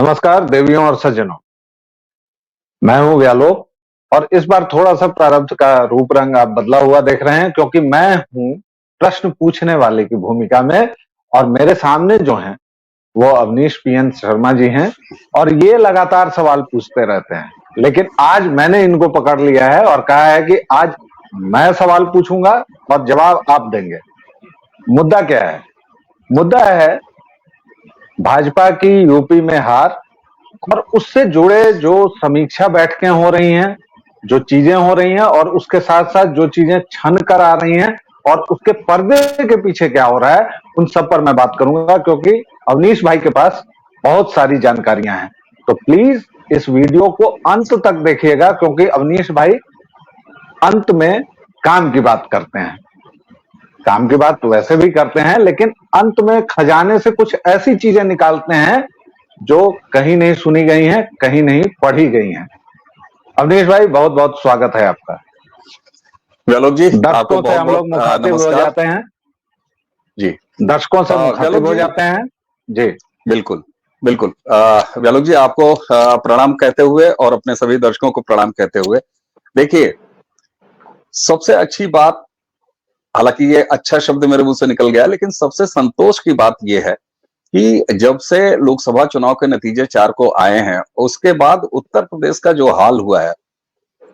नमस्कार देवियों और सज्जनों, मैं हूं व्यालोक। और इस बार थोड़ा सा प्रारब्ध का रूप रंग आप बदला हुआ देख रहे हैं, क्योंकि मैं हूं प्रश्न पूछने वाले की भूमिका में। और मेरे सामने जो हैं वो अवनीश पीएन शर्मा जी हैं, और ये लगातार सवाल पूछते रहते हैं। लेकिन आज मैंने इनको पकड़ लिया है और कहा है कि आज मैं सवाल पूछूंगा और जवाब आप देंगे। मुद्दा क्या है? मुद्दा है भाजपा की यूपी में हार और उससे जुड़े जो समीक्षा बैठकें हो रही हैं, जो चीजें हो रही हैं, और उसके साथ साथ जो चीजें छन कर आ रही हैं और उसके पर्दे के पीछे क्या हो रहा है, उन सब पर मैं बात करूंगा, क्योंकि अवनीश भाई के पास बहुत सारी जानकारियां हैं। तो प्लीज इस वीडियो को अंत तक देखिएगा, क्योंकि अवनीश भाई अंत में काम की बात करते हैं। काम की बात तो वैसे भी करते हैं, लेकिन अंत में खजाने से कुछ ऐसी चीजें निकालते हैं जो कहीं नहीं सुनी गई हैं, कहीं नहीं पढ़ी गई हैं। अवनीश भाई, बहुत बहुत स्वागत है आपका। व्यालोक जी, आपको दर्शकों से बहुत हम लोग मुखातिब हो नमस्कार जाते हैं जी। दर्शकों से मुखातिब हो जाते हैं जी। बिल्कुल बिल्कुल। व्यालोक जी, आपको प्रणाम कहते हुए और अपने सभी दर्शकों को प्रणाम कहते हुए, देखिए, सबसे अच्छी बात, हालांकि ये अच्छा शब्द मेरे मुंह से निकल गया, लेकिन सबसे संतोष की बात यह है कि जब से लोकसभा चुनाव के नतीजे 4 को आए हैं, उसके बाद उत्तर प्रदेश का जो हाल हुआ है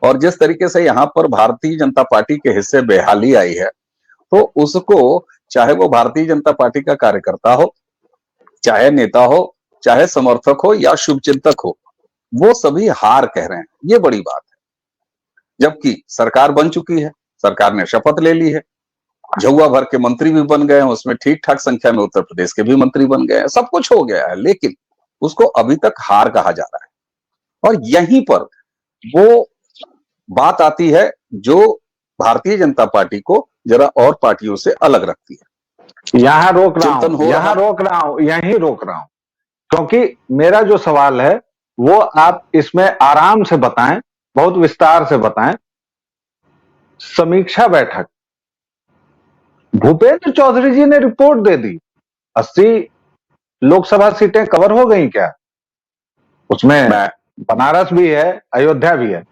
और जिस तरीके से यहाँ पर भारतीय जनता पार्टी के हिस्से बेहाली आई है, तो उसको, चाहे वो भारतीय जनता पार्टी का कार्यकर्ता हो, चाहे नेता हो, चाहे समर्थक हो या शुभचिंतक हो, वो सभी हार कह रहे हैं। ये बड़ी बात है। जबकि सरकार बन चुकी है, सरकार ने शपथ ले ली है, झुआ भर के मंत्री भी बन गए हैं, उसमें ठीक ठाक संख्या में उत्तर प्रदेश के भी मंत्री बन गए हैं, सब कुछ हो गया है, लेकिन उसको अभी तक हार कहा जा रहा है। और यहीं पर वो बात आती है जो भारतीय जनता पार्टी को जरा और पार्टियों से अलग रखती है। यहां रोक रहा हूं, यहीं रोक रहा हूं, क्योंकि मेरा जो सवाल है वो आप इसमें आराम से बताएं, बहुत विस्तार से बताएं। समीक्षा बैठक, भूपेंद्र चौधरी जी ने रिपोर्ट दे दी, 80 लोकसभा सीटें कवर हो गई क्या? उसमें बनारस भी है, अयोध्या भी है।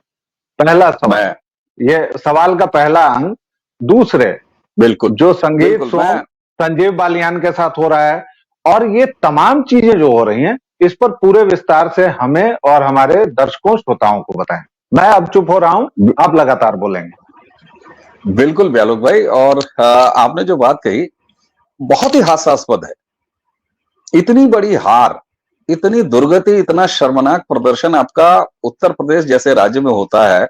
पहला सवाल, ये सवाल का पहला अंग। दूसरे, बिल्कुल जो संजीव बालियान के साथ हो रहा है, और ये तमाम चीजें जो हो रही हैं, इस पर पूरे विस्तार से हमें और हमारे दर्शकों श्रोताओं को बताएं। मैं अब चुप हो रहा हूं, आप लगातार बोलेंगे। बिल्कुल व्यालोक भाई, और आपने जो बात कही बहुत ही हास्यास्पद है। इतनी बड़ी हार, इतनी दुर्गति, इतना शर्मनाक प्रदर्शन आपका उत्तर प्रदेश जैसे राज्य में होता है,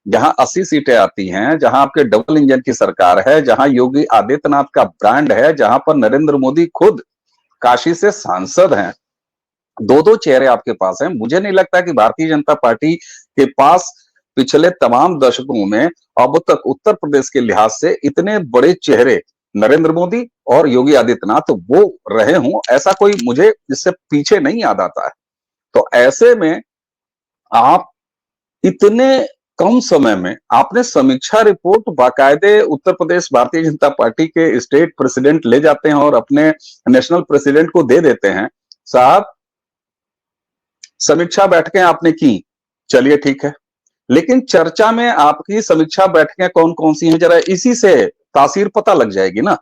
जहां 80 सीटें आती हैं, जहां आपके डबल इंजन की सरकार है, जहां योगी आदित्यनाथ का ब्रांड है, जहां पर नरेंद्र मोदी खुद काशी से सांसद हैं, दो दो चेहरे आपके पास हैं। मुझे नहीं लगता कि भारतीय जनता पार्टी के पास पिछले तमाम दशकों में अब तक उत्तर प्रदेश के लिहाज से इतने बड़े चेहरे नरेंद्र मोदी और योगी आदित्यनाथ वो रहे हों, ऐसा कोई मुझे इससे पीछे नहीं याद आता है। तो ऐसे में आप इतने कम समय में आपने समीक्षा रिपोर्ट बाकायदे उत्तर प्रदेश भारतीय जनता पार्टी के स्टेट प्रेसिडेंट ले जाते हैं और अपने नेशनल प्रेसिडेंट को दे देते हैं, साहब समीक्षा बैठकें आपने की, चलिए ठीक है, लेकिन चर्चा में आपकी समीक्षा बैठकें कौन कौन सी हैं, जरा इसी से तासीर पता लग जाएगी ना।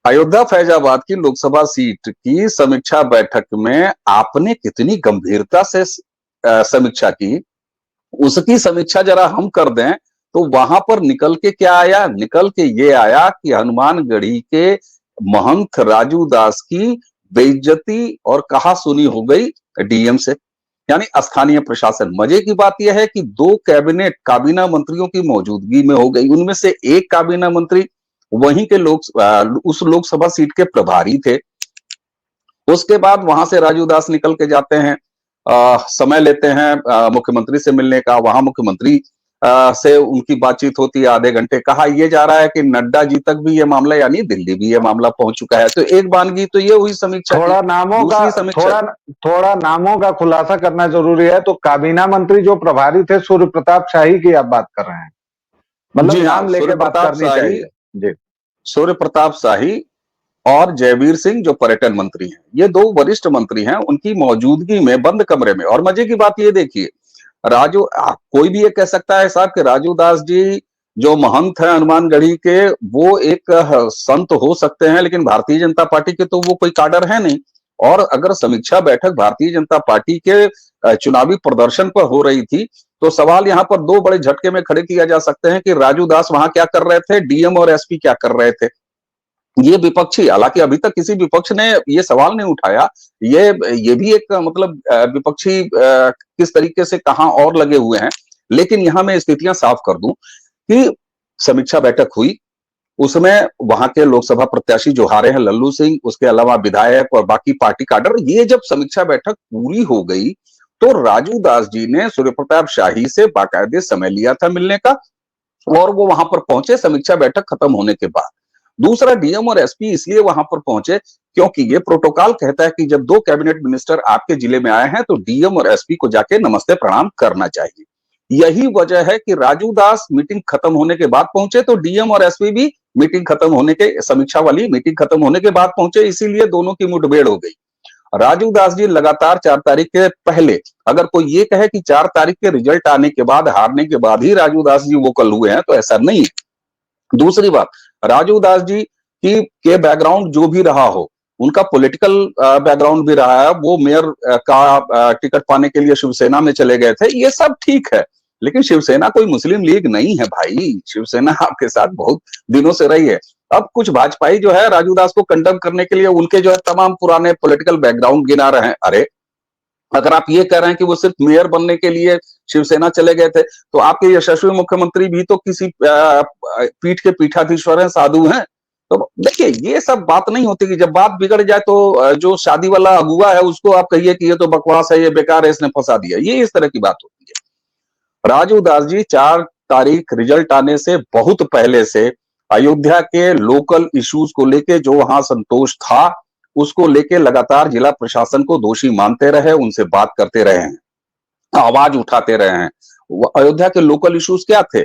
अयोध्या फैजाबाद की लोकसभा सीट की समीक्षा बैठक में आपने कितनी गंभीरता से समीक्षा की, उसकी समीक्षा जरा हम कर दें तो वहां पर निकल के क्या आया? निकल के ये आया कि हनुमानगढ़ी के महंत राजू दास की बेइज्जती और कहा सुनी हो गई डीएम से, यानी स्थानीय प्रशासन। मजे की बात यह है कि 2 काबीना मंत्रियों की मौजूदगी में हो गई, उनमें से एक काबीना मंत्री वहीं के उस लोकसभा सीट के प्रभारी थे। उसके बाद वहां से राजू दास निकल के जाते हैं, समय लेते हैं मुख्यमंत्री से मिलने का, वहां मुख्यमंत्री से उनकी बातचीत होती है आधे घंटे। कहा यह जा रहा है कि नड्डा जी तक भी ये मामला, यानी दिल्ली भी ये मामला पहुंच चुका है। तो एक बानगी तो ये हुई समीक्षा, थोड़ा नामों का खुलासा करना जरूरी है। तो काबीना मंत्री जो प्रभारी थे, सूर्य प्रताप शाही की आप बात कर रहे हैं, मतलब नाम लेके बात करनी चाहिए जी। सूर्य प्रताप शाही और जयवीर सिंह जो पर्यटन मंत्री हैं, ये दो वरिष्ठ मंत्री हैं, उनकी मौजूदगी में बंद कमरे में। और मजे की बात ये देखिए, कोई भी ये कह सकता है साहब कि राजू दास जी जो महंत है हनुमानगढ़ी के, वो एक संत हो सकते हैं, लेकिन भारतीय जनता पार्टी के तो वो कोई काडर है नहीं। और अगर समीक्षा बैठक भारतीय जनता पार्टी के चुनावी प्रदर्शन पर हो रही थी, तो सवाल यहाँ पर दो बड़े झटके में खड़े किया जा सकते हैं कि राजू दास वहां क्या कर रहे थे, डीएम और एसपी क्या कर रहे थे। ये विपक्षी, हालांकि अभी तक किसी विपक्ष ने ये सवाल नहीं उठाया। ये भी एक मतलब विपक्षी किस तरीके से कहां और लगे हुए हैं। लेकिन यहां मैं स्थितियां साफ कर दूं कि समीक्षा बैठक हुई, उसमें वहां के लोकसभा प्रत्याशी जो हारे हैं लल्लू सिंह, उसके अलावा विधायक और बाकी पार्टी काडर, ये जब समीक्षा बैठक पूरी हो गई तो राजू दास जी ने सूर्य प्रताप शाही से बाकायदे समय लिया था मिलने का, और वो वहां पर पहुंचे समीक्षा बैठक खत्म होने के बाद। दूसरा, डीएम और एसपी इसलिए वहां पर पहुंचे क्योंकि ये प्रोटोकॉल कहता है कि जब दो कैबिनेट मिनिस्टर आपके जिले में आए हैं तो डीएम और एसपी को जाके नमस्ते प्रणाम करना चाहिए। यही वजह है कि राजू दास मीटिंग खत्म होने के बाद पहुंचे, तो डीएम और एसपी भी मीटिंग खत्म होने के, समीक्षा वाली मीटिंग खत्म होने के बाद पहुंचे, इसीलिए दोनों की मुठभेड़ हो गई। राजू दास जी लगातार 4 तारीख के पहले, अगर कोई ये कहे कि 4 तारीख के रिजल्ट आने के बाद, हारने के बाद ही राजू दास जी वोकल हुए हैं, तो ऐसा नहीं है। दूसरी बात, राजू दास जी की के बैकग्राउंड जो भी रहा हो, उनका पॉलिटिकल बैकग्राउंड भी रहा है, वो मेयर का टिकट पाने के लिए शिवसेना में चले गए थे, ये सब ठीक है। लेकिन शिवसेना कोई मुस्लिम लीग नहीं है भाई, शिवसेना आपके साथ बहुत दिनों से रही है। अब कुछ भाजपाई जो है राजू दास को कंडम करने के लिए उनके जो है तमाम पुराने पॉलिटिकल बैकग्राउंड गिना रहे हैं। अरे अगर आप ये कह रहे हैं कि वो सिर्फ मेयर बनने के लिए शिवसेना चले गए थे, तो आपके यशस्वी मुख्यमंत्री भी तो किसी पीठ के पीठाधीश्वर हैं, साधु हैं। तो देखिए, ये सब बात नहीं होती कि जब बात बिगड़ जाए तो जो शादी वाला अगुआ है उसको आप कहिए कि ये तो बकवास है, ये बेकार है, इसने फंसा दिया, ये इस तरह की बात होती है। राजू दास जी 4 तारीख रिजल्ट आने से बहुत पहले से अयोध्या के लोकल इश्यूज को लेके जो वहां संतोष था, उसको लेके लगातार जिला प्रशासन को दोषी मानते रहे, उनसे बात करते रहे हैं, आवाज उठाते रहे हैं। अयोध्या के लोकल इश्यूज क्या थे?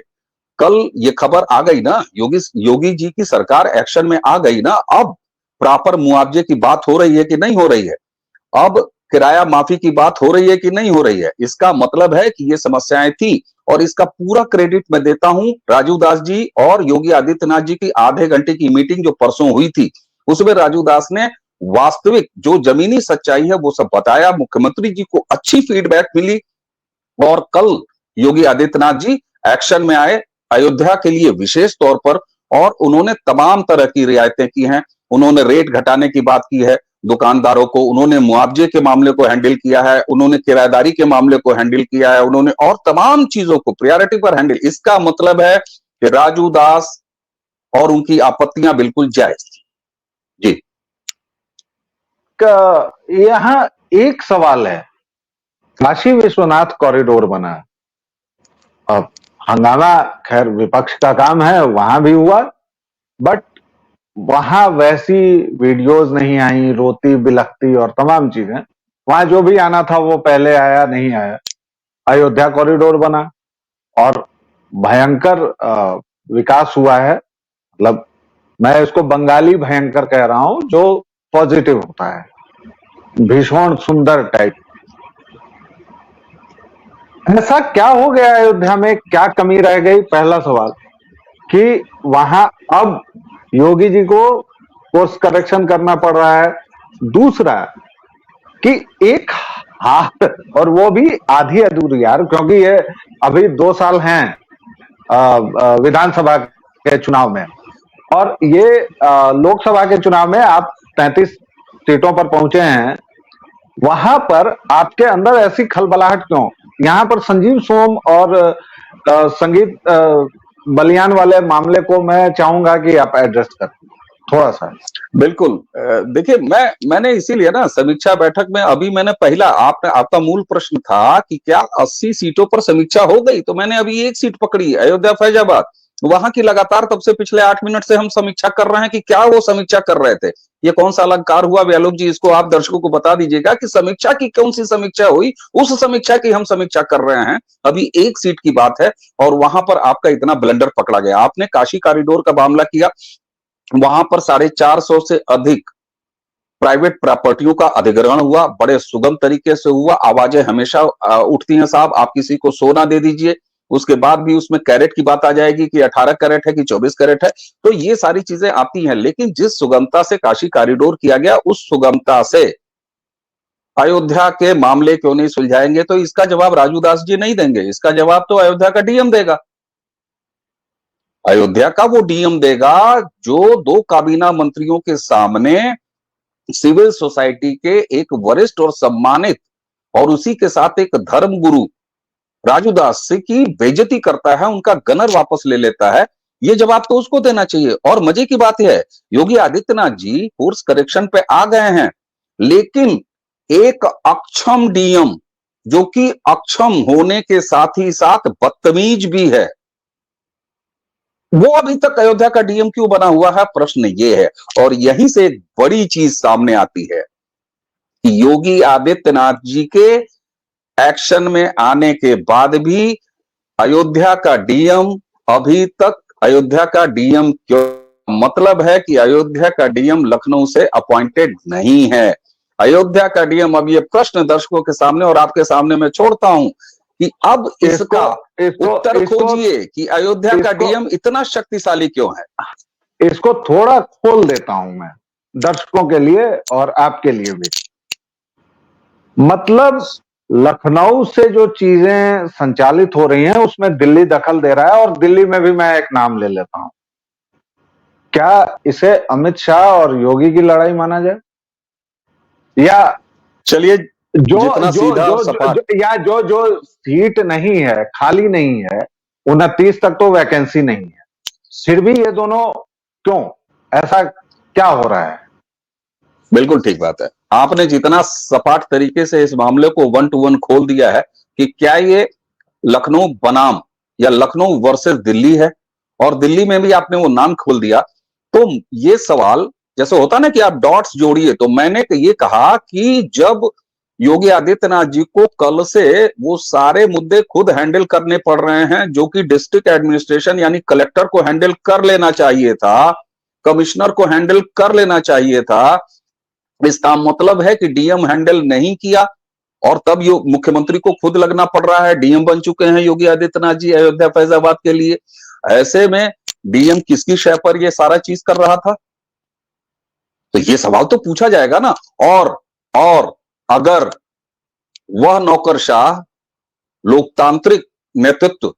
कल ये खबर आ गई ना, योगी जी की सरकार एक्शन में आ गई ना। अब प्रॉपर मुआवजे की बात हो रही है कि नहीं हो रही है? अब किराया माफी की बात हो रही है कि नहीं हो रही है? इसका मतलब है कि ये समस्याएं थी, और इसका पूरा क्रेडिट मैं देता हूं राजू दास जी और योगी आदित्यनाथ जी की आधे घंटे की मीटिंग जो परसों हुई थी, उसमें राजू दास ने वास्तविक जो जमीनी सच्चाई है वो सब बताया। मुख्यमंत्री जी को अच्छी फीडबैक मिली, और कल योगी आदित्यनाथ जी एक्शन में आए अयोध्या के लिए विशेष तौर पर, और उन्होंने तमाम तरह की रियायतें की हैं। उन्होंने रेट घटाने की बात की है दुकानदारों को, उन्होंने मुआवजे के मामले को हैंडल किया है, उन्होंने किराएदारी के मामले को हैंडल किया है, उन्होंने और तमाम चीजों को प्रायोरिटी पर हैंडल। इसका मतलब है कि राजू दास और उनकी आपत्तियां बिल्कुल जायज थी। जी, यहाँ एक सवाल है, काशी विश्वनाथ कॉरिडोर बना, अब हंगामा खैर विपक्ष का काम है, वहां भी हुआ, बट वहां वैसी वीडियोस नहीं आई, रोती बिलखती और तमाम चीजें। वहां जो भी आना था वो पहले आया, नहीं आया। अयोध्या कॉरिडोर बना और भयंकर विकास हुआ है। मतलब मैं इसको बंगाली भयंकर कह रहा हूं, जो पॉजिटिव होता है, भीषण सुंदर टाइप। ऐसा क्या हो गया अयोध्या में, क्या कमी रह गई? पहला सवाल कि वहां अब योगी जी को कोर्स करेक्शन करना पड़ रहा है। दूसरा कि एक हाथ, और वो भी आधी अधूरी यार, क्योंकि ये अभी 2 साल हैं विधानसभा के चुनाव में, और ये लोकसभा के चुनाव में आप 33 सीटों पर पहुंचे हैं। वहां पर आपके अंदर ऐसी खलबलाहट क्यों? यहाँ पर संजीव सोम और संगीत बलियान वाले मामले को मैं चाहूंगा कि आप एड्रेस करें थोड़ा सा। बिल्कुल। देखिए, मैंने इसीलिए ना समीक्षा बैठक में, अभी मैंने पहला आपका मूल प्रश्न था कि क्या 80 सीटों पर समीक्षा हो गई, तो मैंने अभी एक सीट पकड़ी, अयोध्या फैजाबाद। वहां की लगातार तब से पिछले 8 मिनट से हम समीक्षा कर रहे हैं कि क्या वो समीक्षा कर रहे थे। ये कौन सा अलंकार हुआ व्यालोक जी, इसको आप दर्शकों को बता दीजिएगा कि समीक्षा की कौन सी समीक्षा हुई। उस समीक्षा की हम समीक्षा कर रहे हैं। अभी एक सीट की बात है और वहां पर आपका इतना ब्लंडर पकड़ा गया। आपने काशी कॉरिडोर का मामला किया, वहां पर 450 से अधिक प्राइवेट प्रॉपर्टियों का अधिग्रहण हुआ, बड़े सुगम तरीके से हुआ। आवाजें हमेशा उठती हैं, साहब आप किसी को सोना दे दीजिए, उसके बाद भी उसमें कैरेट की बात आ जाएगी कि 18 कैरेट है कि 24 कैरेट है। तो ये सारी चीजें आती हैं, लेकिन जिस सुगमता से काशी कॉरिडोर किया गया, उस सुगमता से अयोध्या के मामले क्यों नहीं सुलझाएंगे? तो इसका जवाब राजू दास जी नहीं देंगे, इसका जवाब तो अयोध्या का डीएम देगा। अयोध्या का वो डीएम देगा जो 2 काबीना मंत्रियों के सामने सिविल सोसाइटी के एक वरिष्ठ और सम्मानित और उसी के साथ एक धर्म गुरु राजू दास से की बेइज्जती करता है, उनका गनर वापस ले लेता है। ये जवाब तो उसको देना चाहिए। और मजे की बात है, योगी आदित्यनाथ जी कोर्स करेक्शन पे आ गए हैं, लेकिन एक अक्षम डीएम, जो कि अक्षम होने के साथ ही साथ बदतमीज भी है, वो अभी तक अयोध्या का डीएम क्यों बना हुआ है? प्रश्न ये है। और यहीं से एक बड़ी चीज सामने आती है कि योगी आदित्यनाथ जी के एक्शन में आने के बाद भी अयोध्या का डीएम अभी तक अयोध्या का डीएम क्यों? मतलब है कि अयोध्या का डीएम लखनऊ से अपॉइंटेड नहीं है। अयोध्या का डीएम, अब ये प्रश्न दर्शकों के सामने और आपके सामने मैं छोड़ता हूं कि अब इसका उत्तर खोजिए कि अयोध्या का डीएम इतना शक्तिशाली क्यों है। इसको थोड़ा खोल देता हूं मैं दर्शकों के लिए और आपके लिए भी। मतलब लखनऊ से जो चीजें संचालित हो रही हैं उसमें दिल्ली दखल दे रहा है, और दिल्ली में भी मैं एक नाम ले लेता हूं। क्या इसे अमित शाह और योगी की लड़ाई माना जाए? या चलिए, जो जितना जो सीधा जो, सपाट, जो या जो जो सीट नहीं है, खाली नहीं है, 29 तक तो वैकेंसी नहीं है, फिर भी ये दोनों क्यों? ऐसा क्या हो रहा है? बिल्कुल ठीक बात है। आपने जितना सपाट तरीके से इस मामले को 1 to 1 खोल दिया है कि क्या ये लखनऊ बनाम या लखनऊ वर्सेस दिल्ली है, और दिल्ली में भी आपने वो नाम खोल दिया, तो ये सवाल जैसे होता ना कि आप डॉट्स जोड़िए, तो मैंने ये कहा कि जब योगी आदित्यनाथ जी को कल से वो सारे मुद्दे खुद हैंडल करने पड़ रहे हैं, जो कि डिस्ट्रिक्ट एडमिनिस्ट्रेशन यानी कलेक्टर को हैंडल कर लेना चाहिए था, कमिश्नर को हैंडल कर लेना चाहिए था, इसका मतलब है कि डीएम हैंडल नहीं किया, और तब मुख्यमंत्री को खुद लगना पड़ रहा है। डीएम बन चुके हैं योगी आदित्यनाथ जी अयोध्या फैजाबाद के लिए। ऐसे में डीएम किसकी शय पर ये सारा चीज कर रहा था? तो ये सवाल तो पूछा जाएगा ना। और अगर वह नौकरशाह लोकतांत्रिक नेतृत्व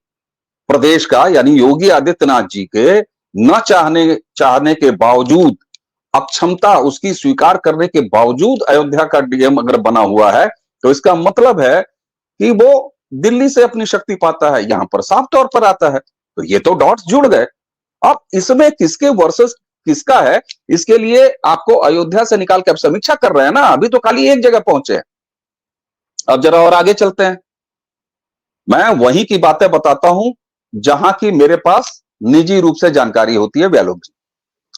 प्रदेश का यानी योगी आदित्यनाथ जी के न चाहने के बावजूद, अक्षमता उसकी स्वीकार करने के बावजूद अयोध्या का डीएम अगर बना हुआ है, तो इसका मतलब है कि वो दिल्ली से अपनी शक्ति पाता है। यहां पर साफ तौर पर आता है। तो ये तो डॉट्स जुड़ गए। अब इसमें किसके वर्सेस किसका है, इसके लिए आपको अयोध्या से निकाल के अब समीक्षा कर रहे हैं ना, अभी तो खाली एक जगह पहुंचे हैं। अब जरा और आगे चलते हैं। मैं वहीं की बातें बताता हूं जहां की मेरे पास निजी रूप से जानकारी होती है व्यालोक जी।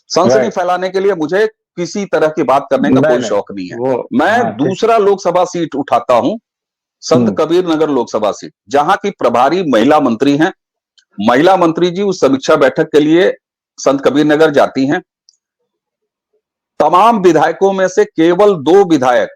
सनसनी फैलाने के लिए मुझे किसी तरह की बात करने का कोई शौक नहीं है। मैं दूसरा लोकसभा सीट उठाता हूं, संत कबीर नगर लोकसभा सीट, जहां की प्रभारी महिला मंत्री हैं। महिला मंत्री जी उस समीक्षा बैठक के लिए संत कबीर नगर जाती हैं। तमाम विधायकों में से केवल 2 विधायक,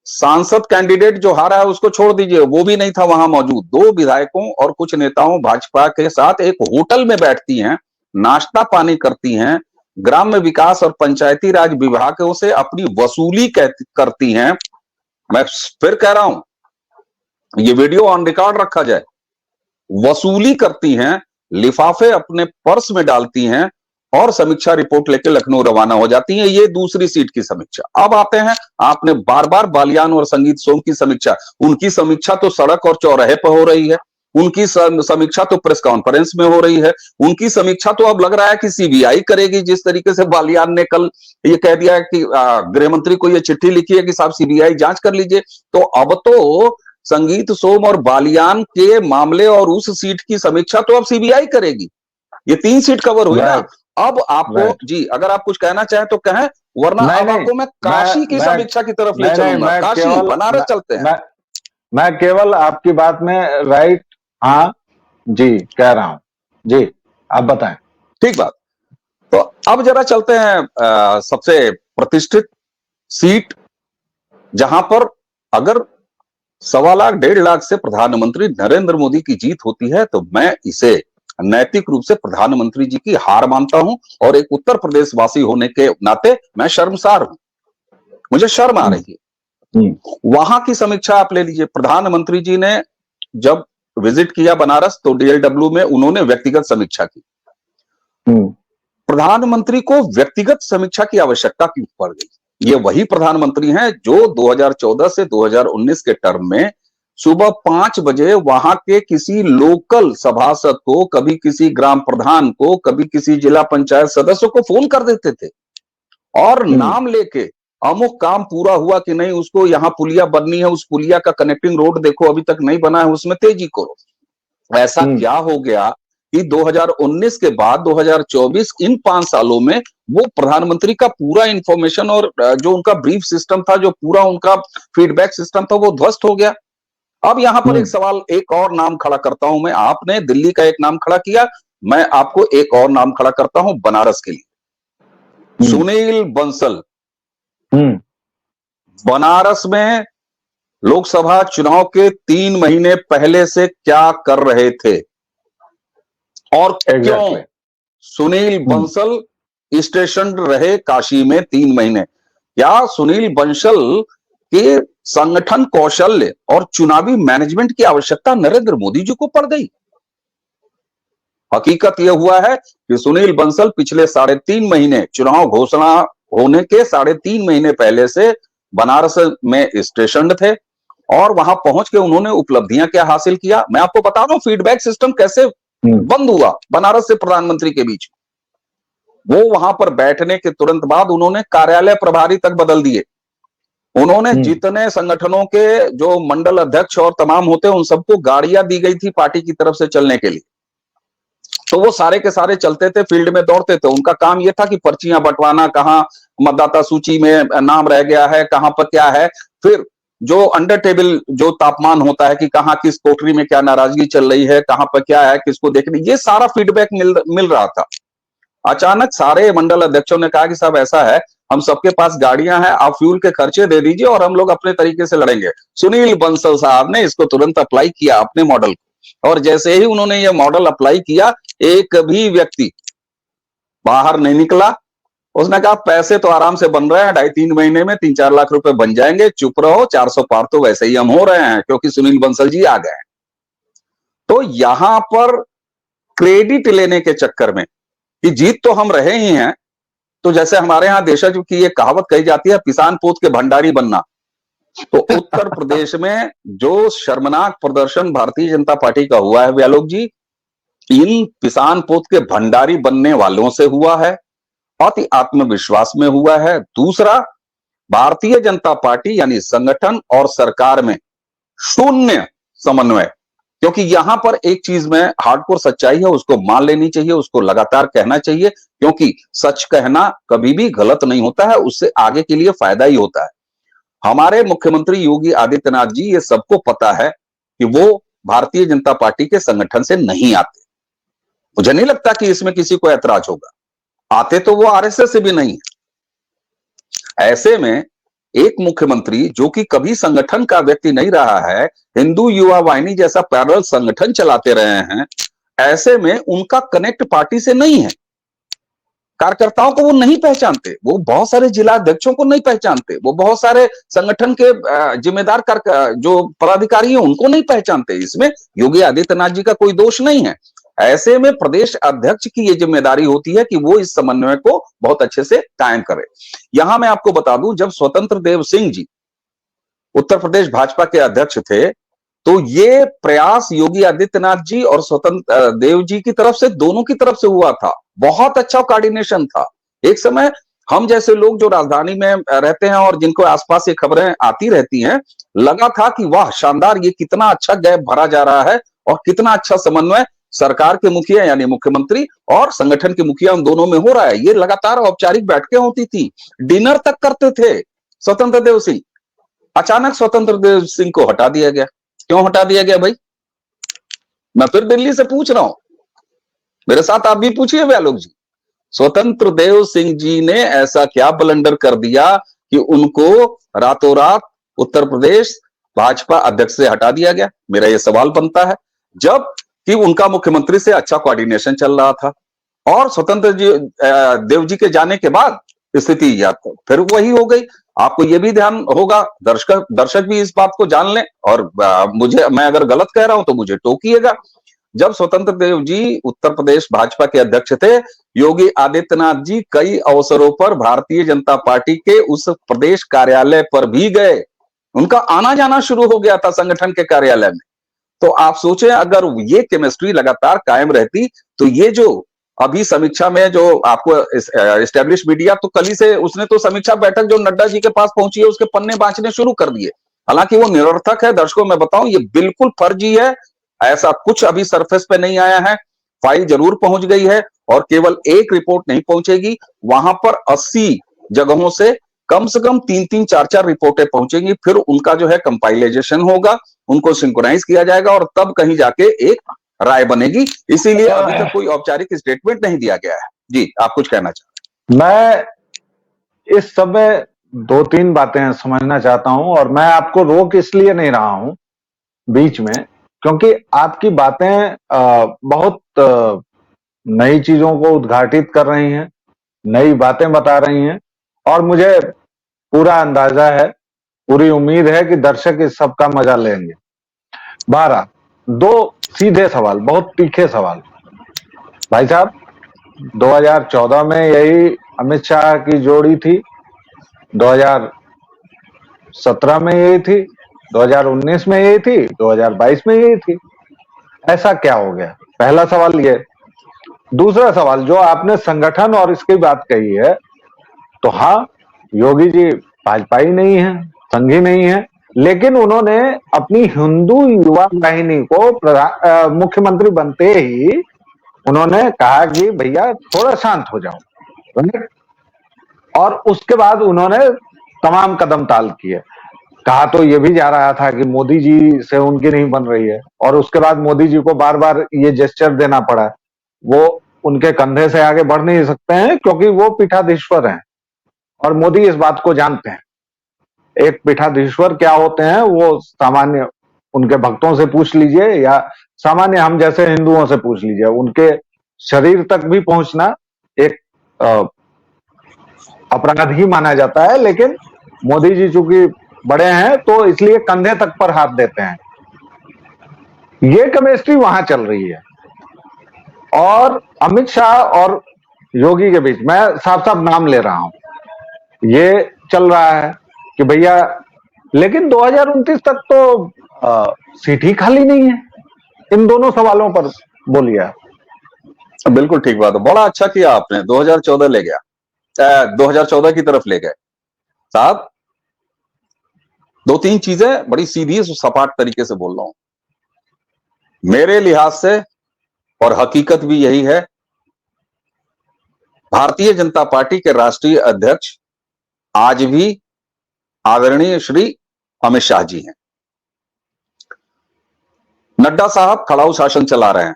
सांसद कैंडिडेट जो हारा है उसको छोड़ दीजिए, वो भी नहीं था वहां मौजूद। 2 विधायकों और कुछ नेताओं भाजपा के साथ एक होटल में बैठती हैं, नाश्ता पानी करती हैं, ग्राम्य विकास और पंचायती राज विभागों से अपनी वसूली करती हैं। मैं फिर कह रहा हूं, ये वीडियो ऑन रिकॉर्ड रखा जाए। वसूली करती हैं, लिफाफे अपने पर्स में डालती हैं और समीक्षा रिपोर्ट लेकर लखनऊ रवाना हो जाती हैं। ये दूसरी सीट की समीक्षा। अब आते हैं, आपने बार बार बालियान और संगीत सोम की समीक्षा, उनकी समीक्षा तो सड़क और चौराहे पर हो रही है, उनकी समीक्षा तो प्रेस कॉन्फ्रेंस में हो रही है, उनकी समीक्षा तो अब लग रहा है कि सीबीआई करेगी। जिस तरीके से बालियान ने कल ये कह दिया कि गृह मंत्री को ये चिट्ठी लिखी है कि साहब सीबीआई जांच कर लीजिए, तो अब तो संगीत सोम और बालियान के मामले और उस सीट की समीक्षा तो अब सीबीआई करेगी। ये 3 सीट कवर हुई ना। अब आपको जी अगर आप कुछ कहना चाहें तो कहें, वरना अब आपको मैं काशी की समीक्षा की तरफ ले चलूंगा। काशी, बनारस चलते हैं। मैं केवल आपकी बात में राइट हाँ जी कह रहा हूं। जी आप बताएं। ठीक बात। तो अब जरा चलते हैं सबसे प्रतिष्ठित सीट, जहां पर अगर 1.25 लाख 1.5 लाख से प्रधानमंत्री नरेंद्र मोदी की जीत होती है तो मैं इसे नैतिक रूप से प्रधानमंत्री जी की हार मानता हूं, और एक उत्तर प्रदेश वासी होने के नाते मैं शर्मसार हूं, मुझे शर्म आ रही है। वहां की समीक्षा आप ले लीजिए, प्रधानमंत्री जी ने जब विजिट किया बनारस तो डीएलडब्ल्यू में उन्होंने व्यक्तिगत समीक्षा की। प्रधानमंत्री को व्यक्तिगत समीक्षा की आवश्यकता क्यों पड़ गई? ये वही प्रधानमंत्री हैं जो 2014 से 2019 के टर्म में सुबह 5 बजे वहां के किसी लोकल सभासद को, कभी किसी ग्राम प्रधान को, कभी किसी जिला पंचायत सदस्य को फोन कर देते थे और नाम लेके अमुक काम पूरा हुआ कि नहीं, उसको यहाँ पुलिया बननी है, उस पुलिया का कनेक्टिंग रोड देखो अभी तक नहीं बना है, उसमें तेजी करो। ऐसा क्या हो गया कि 2019 के बाद 2024 इन 5 सालों में वो प्रधानमंत्री का पूरा इंफॉर्मेशन और जो उनका ब्रीफ सिस्टम था, जो पूरा उनका फीडबैक सिस्टम था, वो ध्वस्त हो गया। अब यहां पर एक सवाल, एक और नाम खड़ा करता हूं मैं, आपने दिल्ली का एक नाम खड़ा किया, मैं आपको एक और नाम खड़ा करता हूं बनारस के लिए, सुनील बंसल। बनारस में लोकसभा चुनाव के 3 महीने पहले से क्या कर रहे थे और क्यों सुनील बंसल स्टेशन रहे काशी में 3 महीने? क्या सुनील बंसल के संगठन कौशल्य और चुनावी मैनेजमेंट की आवश्यकता नरेंद्र मोदी जी को पड़ गई? हकीकत यह हुआ है कि सुनील बंसल पिछले 3.5 महीने, चुनाव घोषणा होने के 3.5 महीने पहले से बनारस में स्टेशन थे और वहां पहुंच के उन्होंने उपलब्धियां क्या हासिल किया, मैं आपको बता रहा हूं फीडबैक सिस्टम कैसे बंद हुआ बनारस से प्रधानमंत्री के बीच। वो वहां पर बैठने के तुरंत बाद उन्होंने कार्यालय प्रभारी तक बदल दिए, उन्होंने जितने संगठनों के जो मंडल अध्यक्ष और तमाम होते हैं उन सबको गाड़ियां दी गई थी पार्टी की तरफ से चलने के लिए, तो वो सारे के सारे चलते थे, फील्ड में दौड़ते थे। उनका काम यह था कि पर्चियां बंटवाना, कहां मतदाता सूची में नाम रह गया है, कहां पर क्या है, फिर जो अंडर टेबल जो तापमान होता है कि कहां किस कोठरी में क्या नाराजगी चल रही है, कहां पर क्या है, किसको देखने, ये सारा फीडबैक मिल रहा था। अचानक सारे मंडल अध्यक्षों ने कहा कि साहब ऐसा है, हम सबके पास गाड़ियां हैं, आप फ्यूल के खर्चे दे दीजिए और हम लोग अपने तरीके से लड़ेंगे। सुनील बंसल साहब ने इसको तुरंत अप्लाई किया अपने मॉडल को, और जैसे ही उन्होंने ये मॉडल अप्लाई किया, एक भी व्यक्ति बाहर नहीं निकला। उसने कहा पैसे तो आराम से बन रहे हैं, 2.5-3 महीने में 3-4 लाख रुपए बन जाएंगे, चुप रहो, 400 पार तो वैसे ही हम हो रहे हैं क्योंकि सुनील बंसल जी आ गए। तो यहां पर क्रेडिट लेने के चक्कर में कि जीत तो हम रहे ही हैं, तो जैसे हमारे यहां देशज की एक कहावत कही जाती है, पिसान पोत के भंडारी बनना। तो उत्तर प्रदेश में जो शर्मनाक प्रदर्शन भारतीय जनता पार्टी का हुआ है व्यालोक जी, इन किसान पोत के भंडारी बनने वालों से हुआ है, अति आत्मविश्वास में हुआ है। दूसरा, भारतीय जनता पार्टी यानी संगठन और सरकार में शून्य समन्वय, क्योंकि यहां पर एक चीज में हार्डकोर सच्चाई है, उसको मान लेनी चाहिए, उसको लगातार कहना चाहिए, क्योंकि सच कहना कभी भी गलत नहीं होता है, उससे आगे के लिए फायदा ही होता है। हमारे मुख्यमंत्री योगी आदित्यनाथ जी, ये सबको पता है कि वो भारतीय जनता पार्टी के संगठन से नहीं आते। मुझे नहीं लगता कि इसमें किसी को ऐतराज होगा, आते तो वो आरएसएस से भी नहीं है। ऐसे में एक मुख्यमंत्री जो कि कभी संगठन का व्यक्ति नहीं रहा है, हिंदू युवा वाहिनी जैसा पैरेलल संगठन चलाते रहे हैं, ऐसे में उनका कनेक्ट पार्टी से नहीं है। कार्यकर्ताओं को वो नहीं पहचानते, वो बहुत सारे जिला अध्यक्षों को नहीं पहचानते, वो बहुत सारे संगठन के जिम्मेदार जो पदाधिकारी हैं उनको नहीं पहचानते। इसमें योगी आदित्यनाथ जी का कोई दोष नहीं है। ऐसे में प्रदेश अध्यक्ष की ये जिम्मेदारी होती है कि वो इस समन्वय को बहुत अच्छे से कायम करे। यहां मैं आपको बता दूं, जब स्वतंत्र देव सिंह जी उत्तर प्रदेश भाजपा के अध्यक्ष थे, तो ये प्रयास योगी आदित्यनाथ जी और स्वतंत्र देव जी की तरफ से, दोनों की तरफ से हुआ था। बहुत अच्छा कोऑर्डिनेशन था। एक समय हम जैसे लोग जो राजधानी में रहते हैं और जिनको आसपास ये खबरें आती रहती हैं, लगा था कि वाह शानदार, ये कितना अच्छा गैप भरा जा रहा है और कितना अच्छा समन्वय सरकार के मुखिया यानी मुख्यमंत्री और संगठन के मुखिया उन दोनों में हो रहा है। ये लगातार औपचारिक बैठकें होती थी, डिनर तक करते थे स्वतंत्र देव सिंह। अचानक स्वतंत्र देव सिंह को हटा दिया गया। क्यों हटा दिया गया भाई? मैं फिर दिल्ली से पूछ रहा हूं, मेरे साथ आप भी पूछिए व्यालोक जी। स्वतंत्र देव सिंह जी ने ऐसा क्या ब्लंडर कर दिया कि उनको रातों रात उत्तर प्रदेश भाजपा अध्यक्ष से हटा दिया गया? मेरा यह सवाल बनता है, जब कि उनका मुख्यमंत्री से अच्छा कोऑर्डिनेशन चल रहा था। और स्वतंत्र देव जी के जाने के बाद स्थिति या तो फिर वही हो गई। आपको यह भी ध्यान होगा, दर्शक भी इस बात को जान लें, और मैं अगर गलत कह रहा हूं तो मुझे टोकिएगा। जब स्वतंत्र देव जी उत्तर प्रदेश भाजपा के अध्यक्ष थे, योगी आदित्यनाथ जी कई अवसरों पर भारतीय जनता पार्टी के उस प्रदेश कार्यालय पर भी गए। उनका आना जाना शुरू हो गया था संगठन के कार्यालय में। तो आप सोचें, अगर ये केमिस्ट्री लगातार कायम रहती, तो ये जो अभी समीक्षा में जो आपको एस्टेब्लिश मीडिया तो कल ही से उसने तो समीक्षा बैठक जो नड्डा जी के पास पहुंची है उसके पन्ने बांचने शुरू कर दिए। हालांकि वो निरर्थक है। दर्शकों मैं बताऊं, ये बिल्कुल फर्जी है। ऐसा कुछ अभी सरफेस पे नहीं आया है। फाइल जरूर पहुंच गई है, और केवल एक रिपोर्ट नहीं पहुंचेगी, वहां पर 80 जगहों से कम 3-3, 4-4 रिपोर्टें पहुंचेंगी। फिर उनका जो है कंपाइलेशन होगा, उनको सिंक्रोनाइज किया जाएगा, और तब कहीं जाके एक राय बनेगी। इसीलिए अभी तक कोई औपचारिक स्टेटमेंट नहीं दिया गया है। जी, आप कुछ कहना चाहते हैं? मैं इस समय 2-3 बातें समझना चाहता हूं, और मैं आपको रोक इसलिए नहीं रहा हूं बीच में, क्योंकि आपकी बातें बहुत नई चीजों को उद्घाटित कर रही हैं, नई बातें बता रही हैं, और मुझे पूरा अंदाजा है, पूरी उम्मीद है कि दर्शक इस सब का मजा लेंगे। 12 दो सीधे सवाल, बहुत तीखे सवाल। भाई साहब, 2014 में यही अमित शाह की जोड़ी थी, 2017 में यही थी, 2019 में यही थी, 2022 में यही थी। ऐसा क्या हो गया? पहला सवाल ये। दूसरा सवाल, जो आपने संगठन और इसकी बात कही है, तो हाँ, योगी जी भाजपा ही नहीं है, संघी नहीं है, लेकिन उन्होंने अपनी हिंदू युवा वाहिनी को मुख्यमंत्री बनते ही उन्होंने कहा कि भैया थोड़ा शांत हो जाओ, और उसके बाद उन्होंने तमाम कदम ताल किए। कहा तो ये भी जा रहा था कि मोदी जी से उनकी नहीं बन रही है, और उसके बाद मोदी जी को बार बार ये जेस्चर देना पड़ा। वो उनके कंधे से आगे बढ़ नहीं सकते हैं, क्योंकि वो पीठाधीश्वर हैं, और मोदी इस बात को जानते हैं। एक पीठाधीश्वर क्या होते हैं वो सामान्य उनके भक्तों से पूछ लीजिए, या सामान्य हम जैसे हिंदुओं से पूछ लीजिए। उनके शरीर तक भी पहुंचना एक अपराध ही माना जाता है, लेकिन मोदी जी चूंकि बड़े हैं तो इसलिए कंधे तक पर हाथ देते हैं। ये केमिस्ट्री वहां चल रही है, और अमित शाह और योगी के बीच, मैं साफ साफ नाम ले रहा हूं, ये चल रहा है कि भैया, लेकिन 2029 तक तो सीट ही खाली नहीं है। इन दोनों सवालों पर बोलिए। बिल्कुल ठीक बात है, बड़ा अच्छा किया आपने, 2014 ले गया, 2014 की तरफ ले गए साहब। 2-3 चीजें बड़ी सीधी सपाट तरीके से बोल रहा हूं मेरे लिहाज से, और हकीकत भी यही है। भारतीय जनता पार्टी के राष्ट्रीय अध्यक्ष आज भी आदरणीय श्री अमित शाह जी हैं। नड्डा साहब खड़ाऊ शासन चला रहे हैं,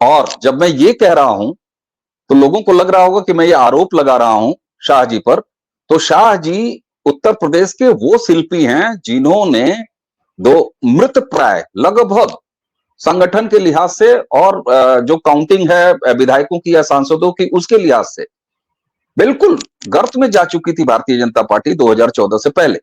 और जब मैं ये कह रहा हूं तो लोगों को लग रहा होगा कि मैं ये आरोप लगा रहा हूं शाह जी पर। तो शाह जी उत्तर प्रदेश के वो शिल्पी हैं जिन्होंने दो मृत प्राय लगभग संगठन के लिहाज से, और जो काउंटिंग है विधायकों की या सांसदों की उसके लिहाज से, बिल्कुल गर्त में जा चुकी थी भारतीय जनता पार्टी 2014 से पहले।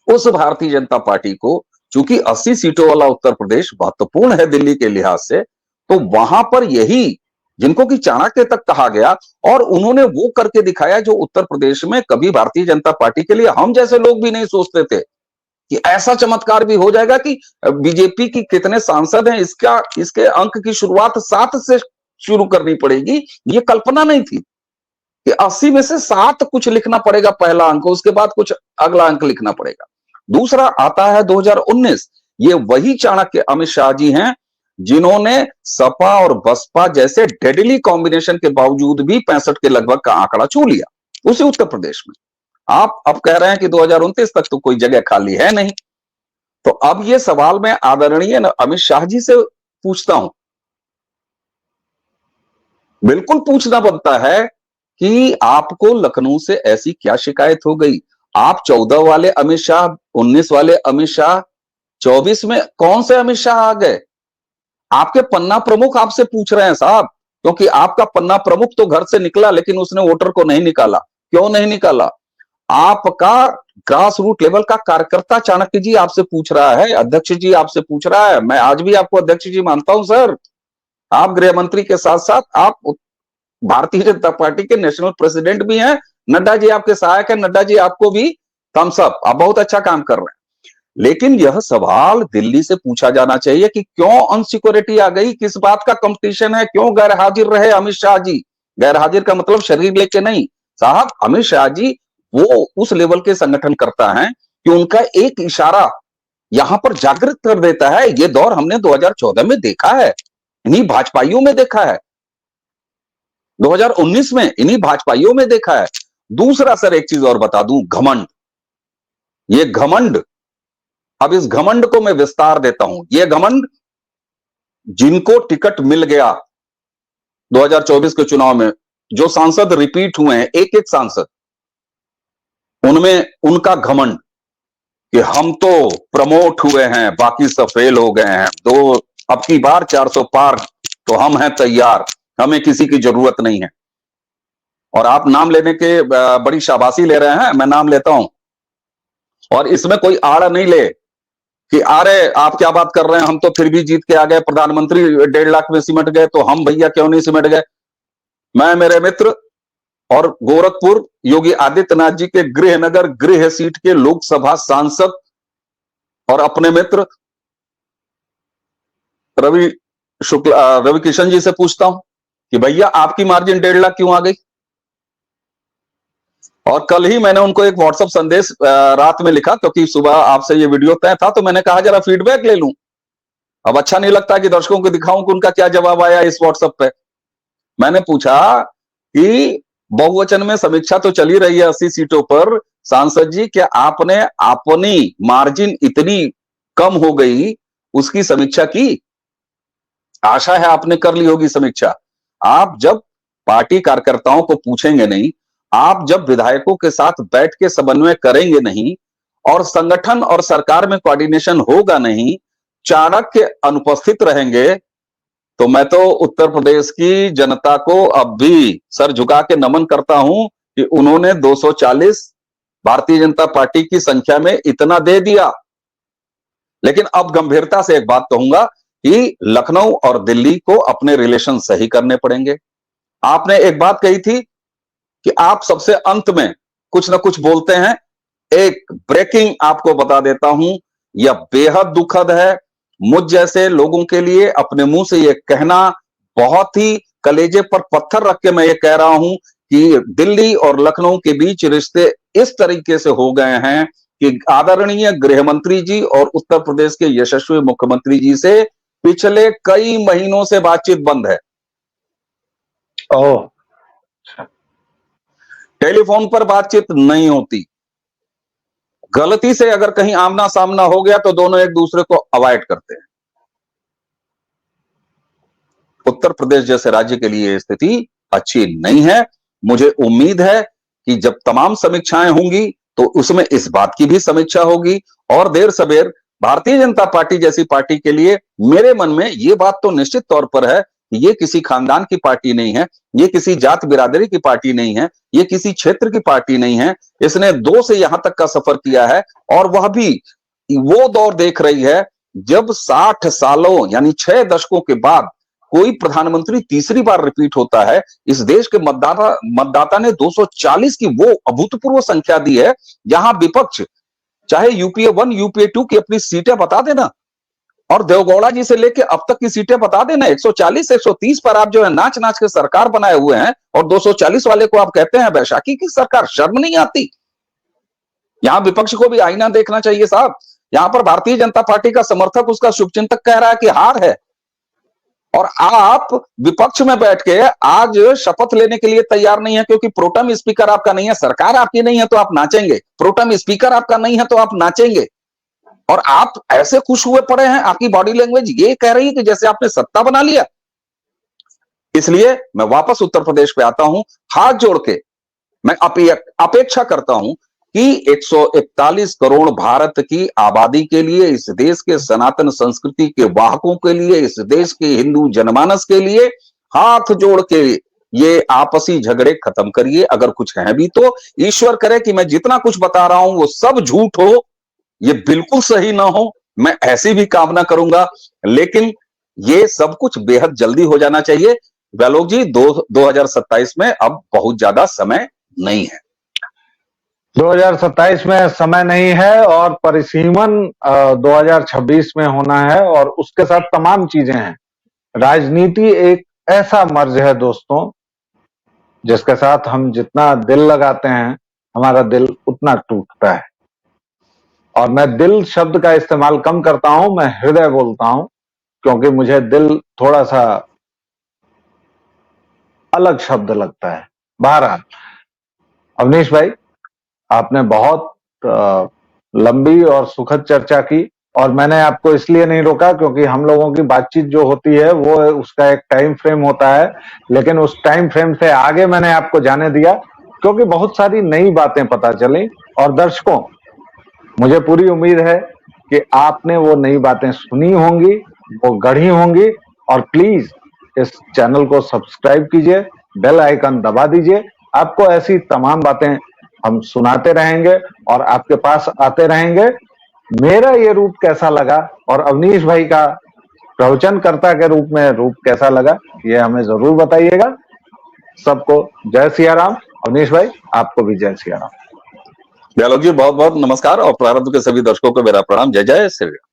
उस भारतीय जनता पार्टी को, चूंकि 80 सीटों वाला उत्तर प्रदेश महत्वपूर्ण है दिल्ली के लिहाज से, तो वहां पर यही जिनको कि चाणक्य तक कहा गया, और उन्होंने वो करके दिखाया जो उत्तर प्रदेश में कभी भारतीय जनता पार्टी के लिए हम जैसे लोग भी नहीं सोचते थे कि ऐसा चमत्कार भी हो जाएगा कि बीजेपी की कितने सांसद हैं इसके अंक की शुरुआत 7 से शुरू करनी पड़ेगी। ये कल्पना नहीं थी कि 80 में से 7 कुछ लिखना पड़ेगा पहला अंक, उसके बाद कुछ अगला अंक लिखना पड़ेगा। दूसरा आता है 2019। ये वही चाणक्य अमित शाह जी हैं जिन्होंने सपा और बसपा जैसे डेडली कॉम्बिनेशन के बावजूद भी 65 के लगभग का आंकड़ा छू लिया उसी उत्तर प्रदेश में। आप अब कह रहे हैं कि 2029 तक तो कोई जगह खाली है नहीं। तो अब ये सवाल मैं आदरणीय अमित शाह जी से पूछता हूं, बिल्कुल पूछना बनता है कि आपको लखनऊ से ऐसी क्या शिकायत हो गई? आप 14 वाले अमित शाह, 19 वाले अमित शाह, 24 में कौन से अमित शाह आ गए? आपके पन्ना प्रमुख आपसे पूछ रहे हैं साहब, क्योंकि आपका पन्ना प्रमुख तो घर से निकला लेकिन उसने वोटर को नहीं निकाला। क्यों नहीं निकाला? आपका ग्रास रूट लेवल का कार्यकर्ता चाणक्य जी आपसे पूछ रहा है, अध्यक्ष जी आपसे पूछ रहा है। मैं आज भी आपको अध्यक्ष जी मानता हूं सर। आप गृह मंत्री के साथ साथ आप भारतीय जनता पार्टी के नेशनल प्रेसिडेंट भी हैं। नड्डा जी आपके सहायक हैं, नड्डा जी आपको भी थम्स अप, आप बहुत अच्छा काम कर रहे हैं। लेकिन यह सवाल दिल्ली से पूछा जाना चाहिए कि क्यों अनसिक्योरिटी आ गई, किस बात का कंपटीशन है, क्यों गैर हाजिर रहे अमित शाह जी? गैर हाजिर का मतलब शरीर लेके नहीं साहब, अमित शाह जी वो उस लेवल के संगठन करता है कि उनका एक इशारा यहां पर जागृत कर देता है। ये दौर हमने 2014 में देखा है, इन्हीं भाजपाइयों में देखा है, 2019 में इन्हीं भाजपाइयों में देखा है। दूसरा सर एक चीज और बता दूं, घमंड। ये घमंड, अब इस घमंड को मैं विस्तार देता हूं। ये घमंड जिनको टिकट मिल गया 2024 के चुनाव में, जो सांसद रिपीट हुए हैं, एक एक सांसद, उनमें उनका घमंड कि हम तो प्रमोट हुए हैं, बाकी सब फेल हो गए हैं, तो अब की बार 400 पार तो हम हैं तैयार, हमें किसी की जरूरत नहीं है। और आप नाम लेने के बड़ी शाबाशी ले रहे हैं, मैं नाम लेता हूं, और इसमें कोई आड़ नहीं ले कि अरे आप क्या बात कर रहे हैं, हम तो फिर भी जीत के आ गए, प्रधानमंत्री 1.5 लाख में सिमट गए, तो हम भैया क्यों नहीं सिमट गए? मैं, मेरे मित्र और गोरखपुर योगी आदित्यनाथ जी के गृहनगर गृह सीट के लोकसभा सांसद और अपने मित्र रवि किशन जी से पूछता हूं कि भैया आपकी मार्जिन 1.5 लाख क्यों आ गई? और कल ही मैंने उनको एक व्हाट्सएप संदेश रात में लिखा, क्योंकि सुबह आपसे ये वीडियो तय था, तो मैंने कहा जरा फीडबैक ले लूं। अब अच्छा नहीं लगता कि दर्शकों को दिखाऊं कि उनका क्या जवाब आया इस व्हाट्सएप पे। मैंने पूछा कि बहुवचन में समीक्षा तो चली रही है 80 सीटों पर, सांसद जी क्या आपने अपनी मार्जिन इतनी कम हो गई उसकी समीक्षा की? आशा है आपने कर ली होगी समीक्षा। आप जब पार्टी कार्यकर्ताओं को पूछेंगे नहीं, आप जब विधायकों के साथ बैठ के समन्वय करेंगे नहीं, और संगठन और सरकार में कोऑर्डिनेशन होगा नहीं, चाणक्य अनुपस्थित रहेंगे, तो मैं तो उत्तर प्रदेश की जनता को अब भी सर झुका के नमन करता हूं कि उन्होंने 240 भारतीय जनता पार्टी की संख्या में इतना दे दिया। लेकिन अब गंभीरता से एक बात कहूंगा कि लखनऊ और दिल्ली को अपने रिलेशन सही करने पड़ेंगे। आपने एक बात कही थी कि आप सबसे अंत में कुछ ना कुछ बोलते हैं। एक ब्रेकिंग आपको बता देता हूं, यह बेहद दुखद है मुझ जैसे लोगों के लिए अपने मुंह से यह कहना। बहुत ही कलेजे पर पत्थर रख के मैं ये कह रहा हूं कि दिल्ली और लखनऊ के बीच रिश्ते इस तरीके से हो गए हैं कि आदरणीय गृह मंत्री जी और उत्तर प्रदेश के यशस्वी मुख्यमंत्री जी से पिछले कई महीनों से बातचीत बंद है। ओह, टेलीफोन पर बातचीत नहीं होती। गलती से अगर कहीं आमना सामना हो गया तो दोनों एक दूसरे को अवॉइड करते हैं। उत्तर प्रदेश जैसे राज्य के लिए स्थिति अच्छी नहीं है। मुझे उम्मीद है कि जब तमाम समीक्षाएं होंगी तो उसमें इस बात की भी समीक्षा होगी, और देर सवेर भारतीय जनता पार्टी जैसी पार्टी के लिए मेरे मन में यह बात तो निश्चित तौर पर है कि ये किसी खानदान की पार्टी नहीं है, ये किसी जात बिरादरी की पार्टी नहीं है, ये किसी क्षेत्र की पार्टी नहीं है। इसने 2 से यहां तक का सफर किया है, और वह भी वो दौर देख रही है जब 60 सालों यानी 6 दशकों के बाद कोई प्रधानमंत्री तीसरी बार रिपीट होता है। इस देश के मतदाता ने 240 की वो अभूतपूर्व संख्या दी है, जहां विपक्ष चाहे यूपीए 1 यूपीए 2 की अपनी सीटें बता देना, और देवगौड़ा जी से लेके अब तक की सीटें बता देना, 140 130 पर आप जो है नाच नाच के सरकार बनाए हुए हैं, और 240 वाले को आप कहते हैं बैशाखी की सरकार। शर्म नहीं आती? यहां विपक्ष को भी आईना देखना चाहिए साहब। यहां पर भारतीय जनता पार्टी का समर्थक, उसका शुभचिंतक कह रहा है कि हार है, और आप विपक्ष में बैठ के आज शपथ लेने के लिए तैयार नहीं है, क्योंकि प्रोटेम स्पीकर आपका नहीं है, सरकार आपकी नहीं है तो आप नाचेंगे। प्रोटेम स्पीकर आपका नहीं है तो आप नाचेंगे, और आप ऐसे खुश हुए पड़े हैं, आपकी बॉडी लैंग्वेज ये कह रही है कि जैसे आपने सत्ता बना लिया। इसलिए मैं वापस उत्तर प्रदेश पे आता हूं, हाथ जोड़ के मैं अपेक्षा करता हूं कि 141 करोड़ भारत की आबादी के लिए, इस देश के सनातन संस्कृति के वाहकों के लिए, इस देश के हिंदू जनमानस के लिए हाथ जोड़ के ये आपसी झगड़े खत्म करिए। अगर कुछ है भी तो ईश्वर करे कि मैं जितना कुछ बता रहा हूं वो सब झूठ हो, ये बिल्कुल सही ना हो, मैं ऐसी भी कामना करूंगा। लेकिन ये सब कुछ बेहद जल्दी हो जाना चाहिए। व्यालोक जी, 2027 में अब बहुत ज्यादा समय नहीं है। 2027 में समय नहीं है और परिसीमन 2026 में होना है, और उसके साथ तमाम चीजें हैं। राजनीति एक ऐसा मर्ज है दोस्तों, जिसके साथ हम जितना दिल लगाते हैं हमारा दिल उतना टूटता है। और मैं दिल शब्द का इस्तेमाल कम करता हूं, मैं हृदय बोलता हूं, क्योंकि मुझे दिल थोड़ा सा अलग शब्द लगता है। बहरहाल अवनीश भाई, आपने बहुत लंबी और सुखद चर्चा की, और मैंने आपको इसलिए नहीं रोका क्योंकि हम लोगों की बातचीत जो होती है वो उसका एक टाइम फ्रेम होता है, लेकिन उस टाइम फ्रेम से आगे मैंने आपको जाने दिया क्योंकि बहुत सारी नई बातें पता चली। और दर्शकों, मुझे पूरी उम्मीद है कि आपने वो नई बातें सुनी होंगी, वो गढ़ी होंगी, और प्लीज इस चैनल को सब्सक्राइब कीजिए, बेल आइकन दबा दीजिए। आपको ऐसी तमाम बातें हम सुनाते रहेंगे और आपके पास आते रहेंगे। मेरा ये रूप कैसा लगा और अवनीश भाई का प्रवचनकर्ता के रूप में रूप कैसा लगा, ये हमें जरूर बताइएगा। सबको जय सिया राम। अवनीश भाई, आपको भी जय सिया राम। व्यालोक जी, बहुत बहुत नमस्कार, और प्रारब्ध के सभी दर्शकों को मेरा प्रणाम। जय जय श्री राम।